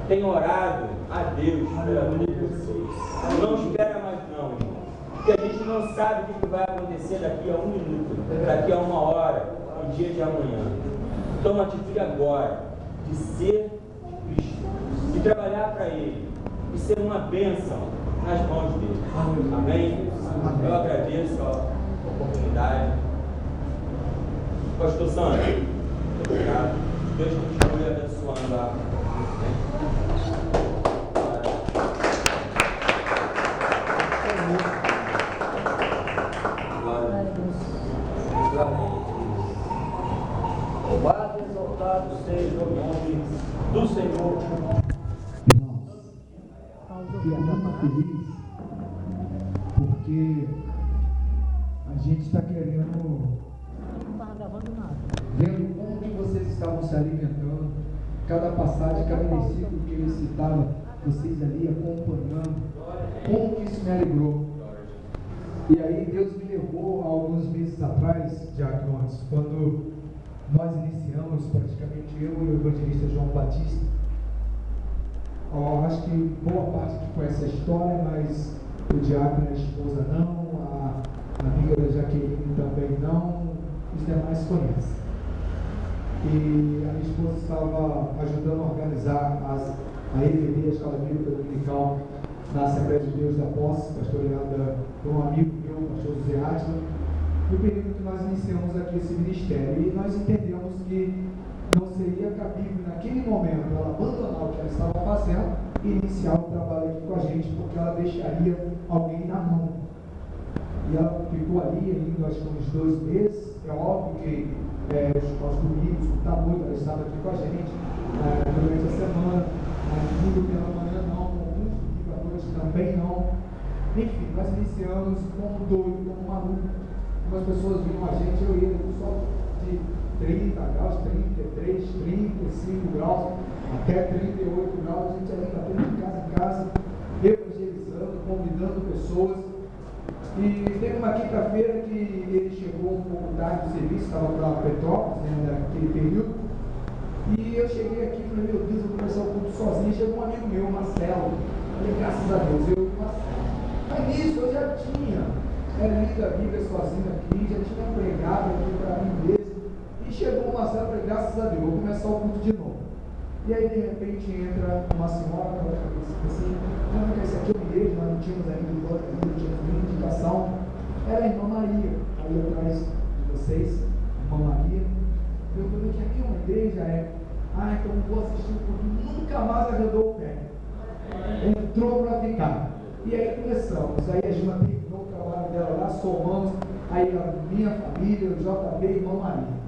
tem orado a Deus pela vida de vocês. Não espera mais não, irmão. Porque a gente não sabe o que vai acontecer daqui a 1 minuto, daqui a 1 hora, no dia de amanhã. Toma atitude agora de ser Cristo, de trabalhar para Ele, de ser uma bênção nas mãos dele. Amém? Eu agradeço a oportunidade. Pastor Sandro, muito obrigado. Deus continue abençoando a Louvado e exaltado seja o nome do Senhor. Fiquei muito feliz porque a gente está querendo, vendo como que vocês estavam se alimentando, cada passagem, cada versículo que ele citava, vocês ali acompanhando, como que isso me alegrou. E aí Deus me levou alguns meses atrás, diáconos, quando nós iniciamos, praticamente eu e o evangelista João Batista. Acho que boa parte que conhece a história, mas o diácono e a esposa não, a amiga da Jaqueline também não, os demais conhecem. E a minha esposa estava ajudando a organizar a EBD, a Escola Bíblica Dominical, na Assembleia de Deus da Posse, pastoreada por um amigo meu, o pastor José Atila, no período que nós iniciamos aqui esse ministério. E nós entendemos que não seria cabível naquele momento ela abandonar o que ela estava fazendo e iniciar o trabalho aqui com a gente, porque ela deixaria alguém na mão. E ela ficou ali ainda, acho que uns 2 meses. É óbvio que aos domingos, está muito, ela estava aqui com a gente durante a semana, domingo pela manhã não, alguns domingos à noite também não. Enfim, nós iniciamos como doido, como maluco. Algumas pessoas viram a gente, eu e ele, só de 30 graus, 33, 35 graus, até 38 graus, a gente ali batendo de casa em casa, evangelizando, convidando pessoas. E teve uma quinta-feira que ele chegou um pouco tarde do serviço, estava para Petrópolis, naquele período, e eu cheguei aqui e falei, meu Deus, eu vou começar o culto sozinho. Chegou um amigo meu, Marcelo, falei, graças a Deus, eu e Marcelo. Mas nisso eu já tinha lido a Bíblia sozinho aqui, já tinha pregado aqui para mim mesmo, e chegou o Marcelo, falei, graças a Deus, vou começar o culto de novo. E aí de repente entra uma senhora, assim, não, que esse aqui é uma igreja, nós não tínhamos ainda nenhuma indicação. Era a irmã Maria, aí atrás de vocês, irmã Maria. Eu falei que aqui é uma igreja, então vou assistir porque nunca mais arredou o pé. Entrou para ficar. E aí começamos, aí a Gina terminou o trabalho dela lá, somamos, aí a minha família, o JB e a irmã Maria.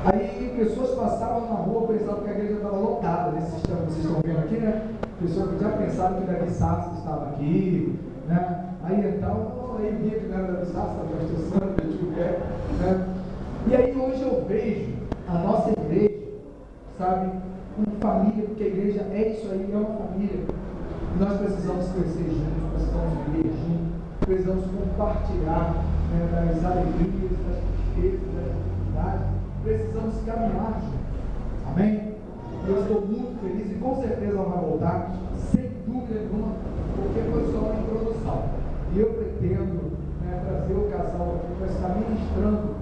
Aí pessoas passavam na rua pensavam que a igreja estava lotada, vocês estão vendo aqui, né? Pessoas que já pensaram que Davi Sassi estava aqui, né? Aí então, aí via que não era Davi Sassi, estava o pastor Sandro, meti o pé, né? E aí hoje eu vejo a nossa igreja, sabe, como família, porque a igreja é isso aí, é uma família. Nós precisamos crescer juntos, precisamos viver juntos, precisamos compartilhar, né, das alegrias, das tristezas, das dificuldades. Precisamos caminhar juntos. Amém? Eu estou muito feliz e com certeza ela vai voltar, sem dúvida nenhuma, porque foi só uma introdução. E eu pretendo, né, trazer o casal aqui para estar ministrando,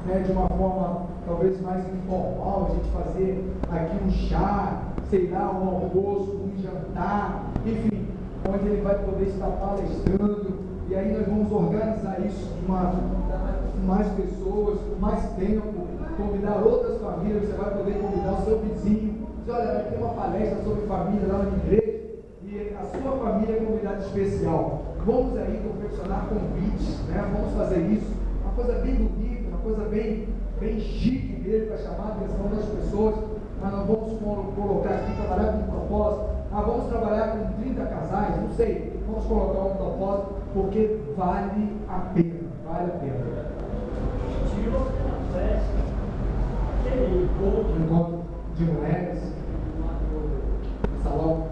né, de uma forma talvez mais informal, a gente fazer aqui um chá, sei lá, um almoço, um jantar, enfim, onde ele vai poder estar palestrando. E aí nós vamos organizar isso de uma mais pessoas, com mais tempo, convidar outras famílias. Você vai poder convidar o seu vizinho. Diz, olha, vai ter uma palestra sobre família lá na minha igreja e a sua família é convidada especial. Vamos aí confeccionar convites, né? Vamos fazer isso, uma coisa bem bonita, uma coisa bem chique mesmo, para chamar a atenção das pessoas. Mas nós vamos colocar aqui, trabalhar com um propósito. Vamos trabalhar com 30 casais, não sei, vamos colocar um propósito, porque vale a pena, vale a pena. Um encontro de mulheres, no salão.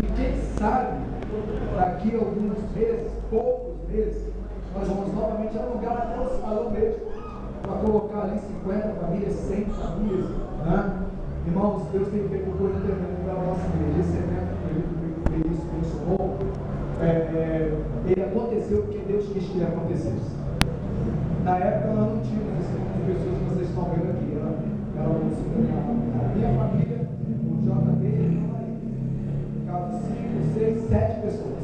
E quem sabe, daqui a alguns meses, poucos meses, nós vamos novamente alugar até o salão mesmo, para colocar ali 50 famílias, 100 famílias, né? Irmãos, Deus tem feito coisa tremenda para a nossa igreja. Esse evento que isso mencionou, ele aconteceu porque Deus quis que ele acontecesse. Na época nós não tínhamos esse número de pessoas que vocês estão vendo aqui. Era a minha família, o JB e a Maria. Ficavam 5, 6, 7 pessoas.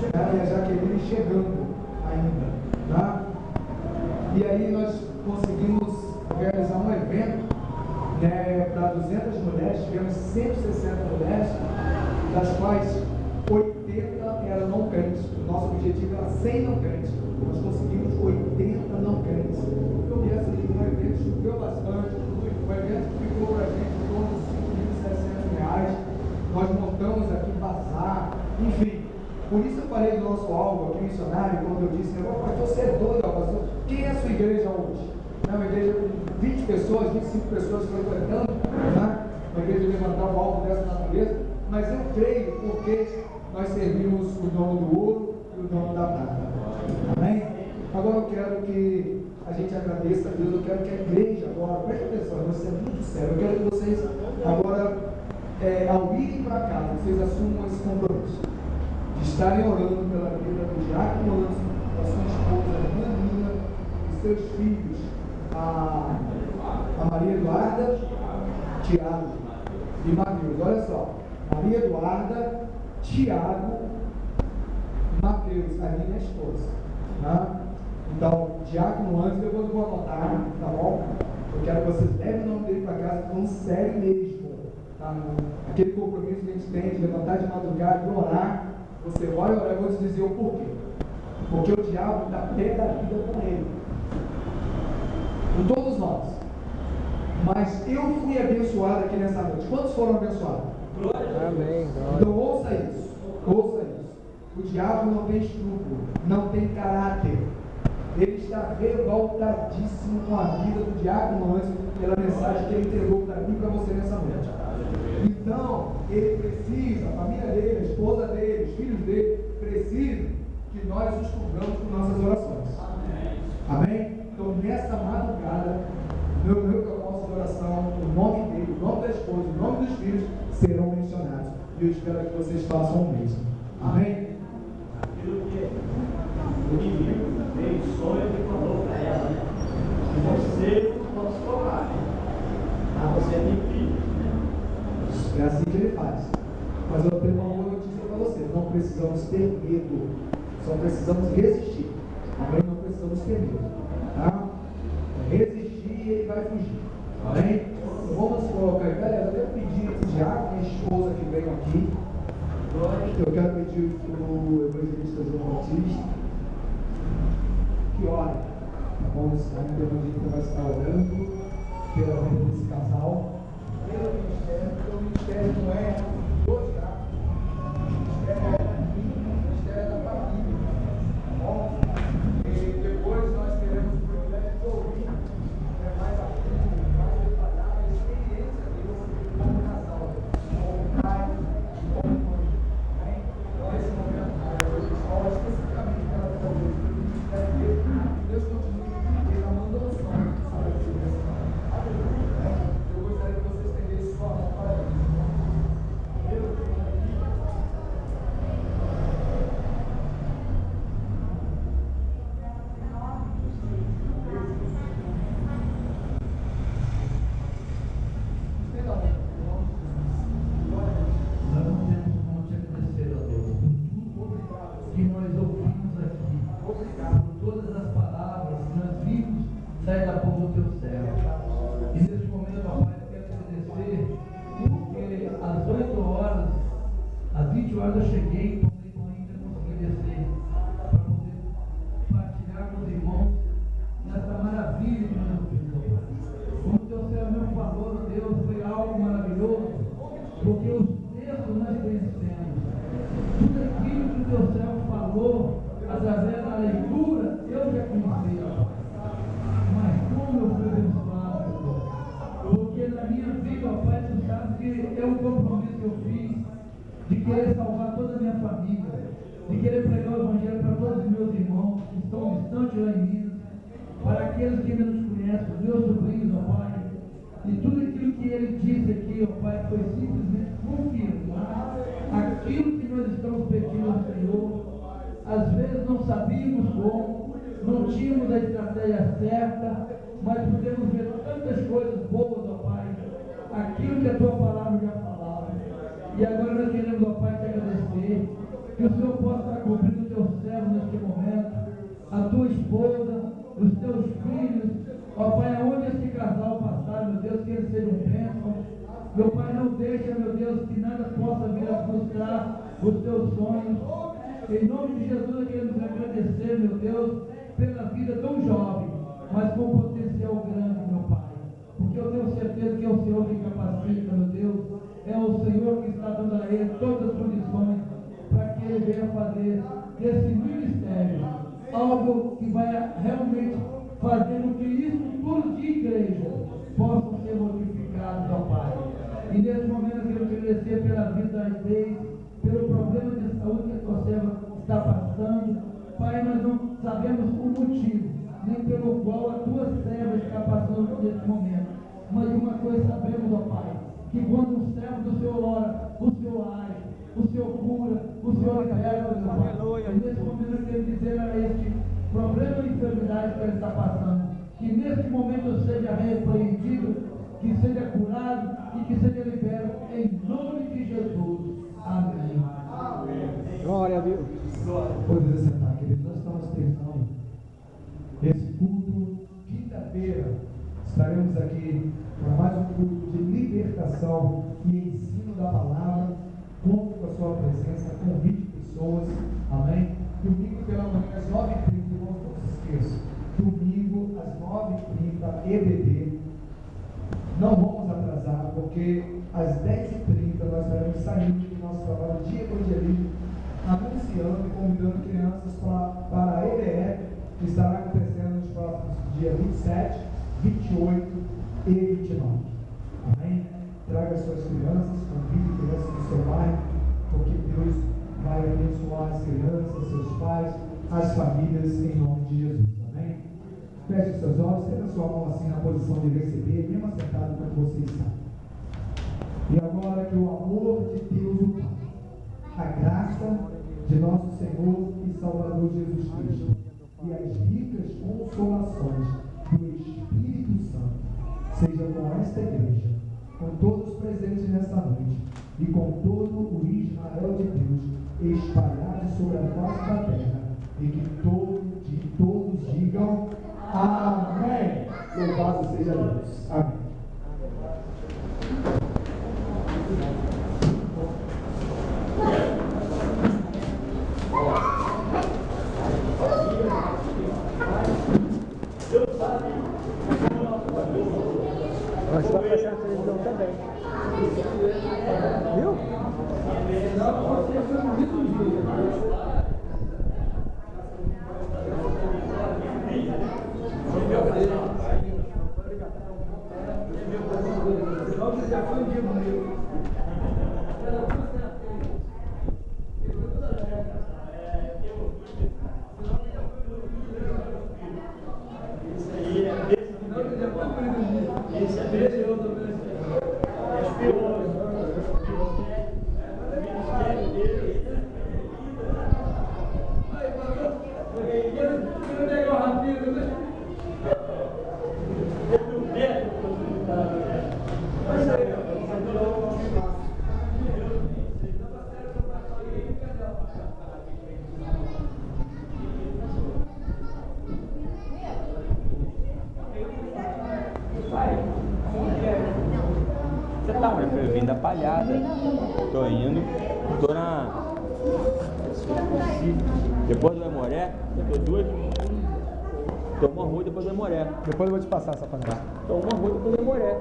E a Jaqueline chegando ainda. Tá? E aí nós conseguimos realizar um evento, né, para 200 mulheres. Tivemos 160 mulheres, das quais 80 eram não crentes. O nosso objetivo era 100 não crentes. Nós conseguimos 80 não crentes. E esse foi um evento que choveu bastante. Um evento que ficou para a gente em torno de R$5.700. Nós montamos aqui bazar, enfim. Por isso eu falei do nosso alvo aqui, missionário, quando eu disse, pastor, você é doido, pastor. Quem é a sua igreja hoje? É uma igreja com 20 pessoas, 25 pessoas frequentando, né? Uma igreja de levantar o alvo dessa natureza. Mas eu creio porque nós servimos o dono do ouro e o dono da prata. Amém? Agora eu quero que a gente agradeça a Deus. Eu quero que a igreja agora, preste atenção, vai ser muito sério. Eu quero que vocês agora, ao irem para casa, vocês assumam esse compromisso de estarem orando pela vida do Diácono Anderson, da sua esposa, a Nina, dos seus filhos, a Maria Eduarda, Tiago e Mateus. Olha só, Maria Eduarda, Tiago, Mateus, a minha esposa. Tá? Então, Diácono Anderson, depois eu vou anotar, tá bom? Eu quero que vocês levem o nome dele para casa, com sério mesmo. Tá? Aquele compromisso que a gente tem de levantar de madrugada e orar. Você vai orar, eu vou te dizer o porquê. Porque o diabo está pé da vida com ele. Com todos nós. Mas eu fui abençoado aqui nessa noite. Quantos foram abençoados? Amém. Então ouça isso. Ouça isso. O diabo não tem escrúpulo, não tem caráter. Ele está revoltadíssimo com a vida do diácono antes pela mensagem que ele entregou para mim e para você nessa noite. Então, ele precisa, a família dele, a esposa dele, os filhos dele, precisam que nós os cobramos com nossas orações. Amém? Então, nessa madrugada, meu propósito de oração, o nome dele, o nome da esposa, o nome dos filhos serão mencionados. E eu espero que vocês façam o mesmo. Amém? Aquilo que o inimigo veio sonho e falou para ela, né? Você não pode falar, né? Você tem filho. É assim que ele faz. Mas eu tenho uma boa notícia para vocês. Não precisamos ter medo. Só precisamos resistir. Amém? Não precisamos ter medo. Tá? Resistir e ele vai fugir. Amém? Então, vamos colocar aí. Galera, eu quero pedir para o Diácono e a esposa que venham aqui. Eu quero pedir para o evangelista João Batista que ore. Tá bom? Nesse momento o evangelista vai estar orando pela vida desse casal. Pelo ministério, porque o ministério não é do diácono, o ministério é da família, tá bom? E depois nós teremos o privilégio de ouvir mais a fundo, mais detalhada a experiência deles como casal, como pai, como mãe. Então, esse momento, eu falo especificamente pela vida deles, pelo ministério deles, Deus continue derramando o sonho sobre a vida desse casal. Eu gostaria que vocês estendessem sua mão para eles. sai da boca do teu servo. E nesse momento, ó Pai, eu quero agradecer, porque às 8 horas, às 20 horas eu cheguei, tomei banho e ainda consegui descer, para poder partilhar com os irmãos nessa maravilha que nós vimos. Como o teu servo mesmo falou, Deus, foi algo maravilhoso, porque os textos nós conhecemos. Tudo aquilo que o teu servo falou, através da leitura, eu já conhecia. Mas como eu fui abençoado, Senhor. Porque na minha vida, ó Pai, tu sabe que é um compromisso que eu fiz de querer salvar toda a minha família, de querer pregar o Evangelho para todos os meus irmãos que estão distantes lá em Minas, para aqueles que ainda nos conhecem, os meus sobrinhos, ó Pai. E tudo aquilo que ele disse aqui, ó Pai, foi simplesmente confirmar aquilo que nós estamos pedindo ao Senhor. Às vezes não sabíamos como, não tínhamos a estratégia certa, mas podemos ver tantas coisas boas, ó Pai, aquilo que a Tua palavra já falava. E agora nós queremos, ó Pai, te agradecer, que o Senhor possa estar cumprindo o Teu servo neste momento, a Tua esposa, os Teus filhos, ó Pai, aonde esse casal passar, meu Deus, que eles sejam bênçãos. Meu Pai, não deixa, meu Deus, que nada possa vir a frustrar os Teus sonhos. Em nome de Jesus, queremos agradecer, meu Deus, pela vida tão jovem, mas com potencial grande, meu Pai. Porque eu tenho certeza que é o Senhor que capacita, meu Deus. É o Senhor que está dando a ele todas as condições para que ele venha fazer desse ministério algo que vai realmente fazer com que estruturas de igreja possam ser modificados, ó Pai. E nesse momento eu quero te agradecer pela vida da Inês, pelo problema de saúde que a tua serva está passando. Pai, nós não sabemos o motivo, nem pelo qual a tua serva está passando nesse momento. Mas uma coisa sabemos, ó Pai, que quando o servo do Senhor ora, o Senhor age, o Senhor cura, o Senhor liberta, meu Pai. E nesse momento eu quero dizer a este problema de enfermidade que ele está passando, que nesse momento seja repreendido, que seja curado e que seja liberto, em nome de Jesus. Amém. Amém. Glória a Deus. Pode sentar, querido. Nós estamos terminando esse culto. Quinta-feira estaremos aqui para mais um culto de libertação e ensino da palavra. Conto com a sua presença, convide pessoas. Amém. Domingo pela manhã às 9h30, irmãos, não se esqueçam. Domingo às 9h30, EBD. Não vamos atrasar, porque às 10h30 nós estaremos saindo do nosso trabalho de evangelismo, anunciando e convidando crianças para a EBE, que estará acontecendo nos próximos dias 27, 28 e 29. Amém? Traga suas crianças, convide crianças do seu bairro, porque Deus vai abençoar as crianças, seus pais, as famílias, em nome de Jesus. Amém? Feche os seus olhos, tenha a sua mão assim na posição de receber, mesmo assentado como você está. E agora que o amor de Deus, o Pai, a graça de nosso Senhor e Salvador Jesus Cristo e as ricas consolações do Espírito Santo sejam com esta igreja, com todos presentes nesta noite e com todo o Israel de Deus espalhado sobre a face da terra, e que todos digam amém. Louvado seja Deus. Amém. Mas você vai passar na televisão também. Viu? Esse é da Palhada. Tô indo. Tô na... Depois do Aimoré, tô duas. Tô uma rua depois do Aimoré. Depois eu vou te passar essa panela. Tô uma rua depois do Aimoré.